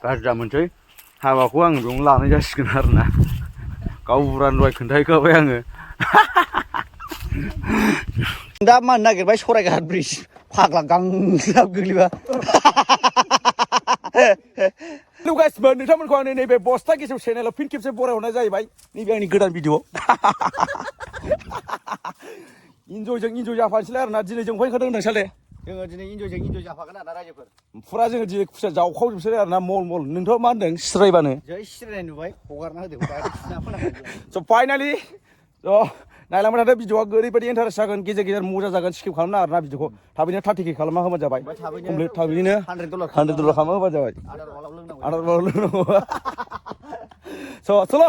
गाज्रि मोनसै हाबाखौ आं बेयावनो लानाय जासिगोन आरोना गाव बुरान दहाय खोन्थाहैखाबाय आङो दा मा होननो नागिरबाय सरायघाट ब्रिज फाग्ला गांलाब गोग्लैबा हेलौ गासिबो नोंथांमोनखौ आं नैबे बस्था गेसाव चेनेलाव फिन खेबसे बरायहरनाय जाहैबाय नैबे आंनि गोदान भिडिअ इन्जयजों इन्जय जाफानोसैलाय आरोना दिनै जों फैखादों होनदों साले जोङो दिनै इन्जयजों इन्जय जाफागोन आरोना रायजोफोर फुरा जोङो दिनै खुसिया जावखावजोबसै आरोना मल मल नोंथ' मा होनदों सिरायबानो जै सिरायनाय नुबाय हगारना होदो स' फाइनालि स' नायलांबाय थादो भिडिअआ ओरैबायदि इन्टारेस्ट जागोन गेजेर गेजेर मजा जागोन स्किप खालामना आरोना भिडिअखौ थाबैनो 30K खालामना होबानो जाबाय कमप्लिट थाबैनो $100 खालामना होबानो जाबाय आदार लोंनांगौ स' सल'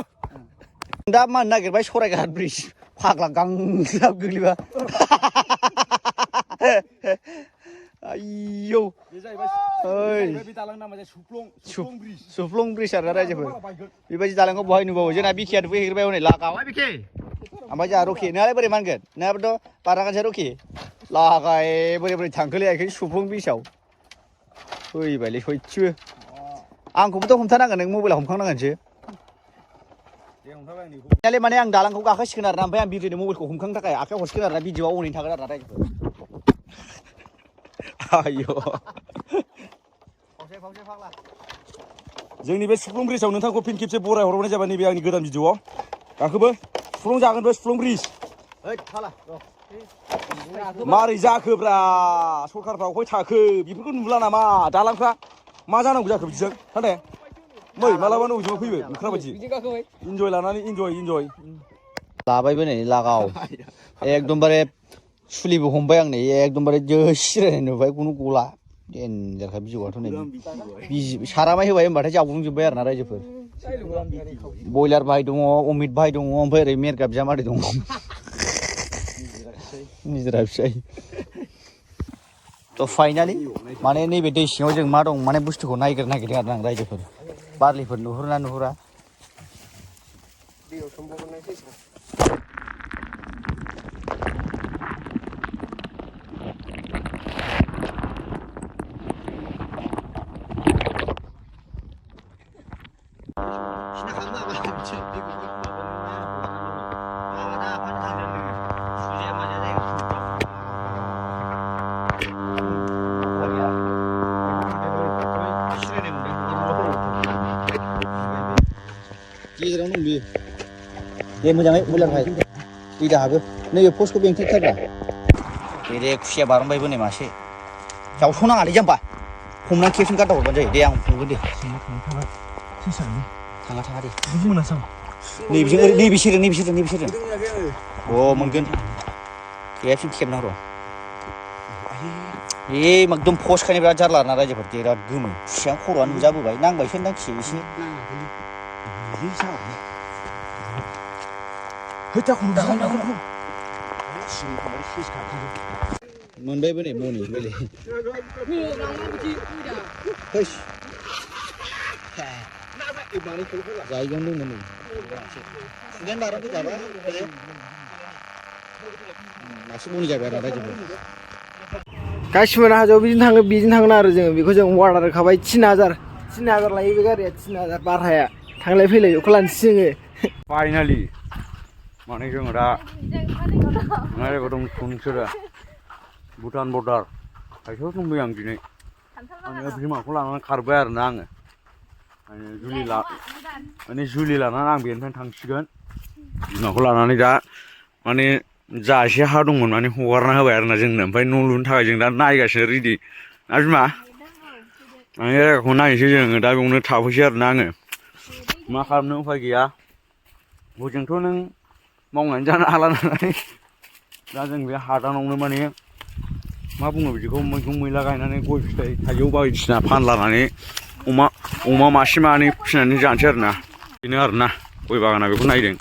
दा मा होननो नागिरबाय सरायघाट ब्रिज फाग्ला गांलाब गोग्लैबा आयौ बे दालां नामा सुफ्लं ब्रिज आरोना रायजोफोर बेबायदि दालांखौ बहाय नुबावो जोंना बिखेया दुगैहैग्राय हनै लागावहाय बिखे ओमफ्राय जोंहा रखि नोंहालाय बोरै मानगोन नोंहाबोथ' बारनांगोनसै रखि लागाय बोरै बोरै थांखोलै सुफ्लं ब्रिजआव फैबायलै सयथिबो आंखौबोथ' हमथानांगोन नों मबाइलाव हमखांनांगोनसो माने आं दालांखौ गाखोसिगोन आरोना ओमफ्राय आं भिडिअनि मबाइलखौ हमखांनो थाखाय आखायाव हरसिगोन आरोना भिडिअआ अनैनो थागोन आरोना रायजोफोर आयौ जोंनि बे सुफ्लं ब्रिजआव नोंथांखौ फिन खेबसे बराय हरबावनाय जाबाय नैबे आंनि गोदान भिडिअआव गाखोबो सुफ्लं जागोन बे सुफ्लं ब्रिज मारै जाखोब्रा सरखारफ्रा अफाय थाखो बेफोरखौ नुला नामा दालांफ्रा मा जानांगौ जाखो बिदिजों नाथाय मै मालाबा न'जों फैबाय ओंखार बायदि इन्जय लानानै इन्जय लाबायबो नै लागाव एकदमबारे सुलिबो हमबाय आं नै एकदमबारे जै सिरायनाय नुबाय खुनु गला देनजारखा बिजौआथ' नै सारामाय होबाय होनबाथाय जावग्लुंजोब्बाय आरोना रायजोफोर बयलार भाइ दङ अमित भाइ दङ ओमफ्राय ओरै मेरगा बिजामादै दङ निजोरा फिसाय थ' फाइनालि माने नैबे दै सिङाव जों मा दं माने बुस्थुखौ नागिरदों आरोना आं रायजोफोर बारलिफोर नुहुरोना नुहुरा गेजेरावनो दं बियो दे मोजाङै बयलार भाइ दै दाहाबो नैबे पस्टखौ बेंथेथारब्रा दे खुसिया बारनबायबो नै मासे जावस'नाङालै जाम्बा हमनानै खेबसेनो गारदा हरबानो जायो दे आं हमगोन दे थाङा दे नैबे सेरजों अ मोनगोन खेबसेनो खेबनांगौ एकदम पस्ट खायनो बिराद जारला ना रायजोफोर बिराद गोमो खुसिया खर'आ नुजाबोबाय नांबायसो होनदां खियो एसे मोनबायबो नै मनि जायगायावनो दंमोन नै मासे मनि जाबाय आरो रायजोफोर गासिबो हाजोआव बिदिनो थाङो आरो जोङो बेखौ जों अर्डार होखाबाय 3000 लायो बे गारिया 3000 भाराया थांलाय फैलाय अखौ लानोसै जोङो फाइनालि माने जोङो दा दं नोंसोरो भुटान बर्डार खाथियाव दंबाय आं दिनै आङो बिमाखौ लानानै खारबाय आरोना आङो जुलि लानानै आं बेनिफ्राय थांसिगोन बिमाखौ लानानै दा माने जा एसे हा दंमोन माने हगारना होबाय आरोना जोंनो ओमफ्राय न' लुनो थाखाय जों दा नायगासिनो रेडि ना बिमा माने जायगाखौ नायनोसै जोङो दा बेयावनो थाफैसै आरोना आङो मा खालामनो उफाय गैया हजोंथ' नों मावनानै जानो हाला नालाय दा जों बे हादानावनो माने मा बुङो बिदिखौ मैगं मैला गायनानै गय फिथाइ थाइजौ बायदिसिना फानलानानै अमा मासे मानै फिसिनानै जानोसै आरोना बेनो आरोना गय बागाना बेखौ नायदों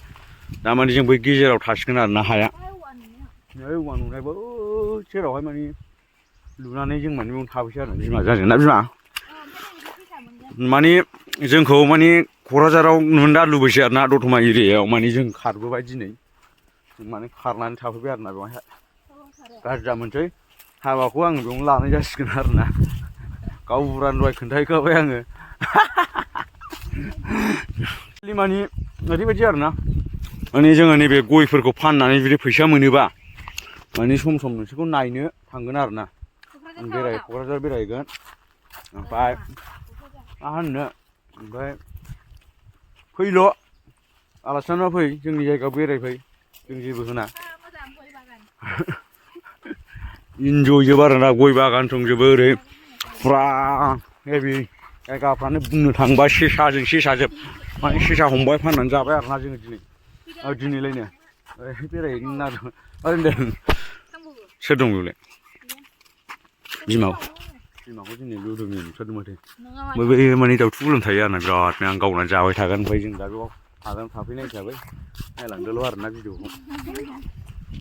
दामाने जों बै गेजेराव थासिगोन आरोना हाया औवा नुनायबो सेरावहाय माने लुनानै जों माने बेयावनो थाफैसै आरो बिमा जाजों ना बिमा माने जोंखौ माने क'क्राझाराव नुनो दा लुबैसै आरोना दतमा एरियायाव माने जों खारबोबाय दिनै जों माने खारनानै थाफैबाय आरोना बेवहाय गाज्रि मोनसै हाबाखौ आं बेयावनो लानाय जासिगोन आरोना गावबुरानो दहाय खोन्थाहैखाबाय आङो माने ओरैबायदि आरोना माने जोङो नैबे गयफोरखौ फाननानै जुदि फैसा मोनोबा माने सम सम नोंसोरखौ नायनो थांगोन आरोना क'क्राझार बेरायहैगोन ओमफ्राय मा होननो ओमफ्राय फैल' आलासियानो फै जोंनि जायगायाव बेरायफै जों जेबो होना इन्जय जोब आरोना गय बागान दंजोबो ओरै फुरा हेभि जायगाफ्रानो बुंनो थाङोबा सेसाजों सेसाजोब माने सेसा हमबाय फाननानै जाबाय आरोना जोङो दिनैलायनो बेरायहैनो नागिरदों ओरैनो सोर दं बेयावलाय बिमाखौ दिनै लुदोंनो नुथारदों माथो बै माने दाउथु गुलुं थायो आरोना बिरादनो आं गावनानै जाबाय थागोन ओमफ्राय जों दा बेयाव थाफैनाय हिसाबै नायलांदोल' आरोना भिडिअखौ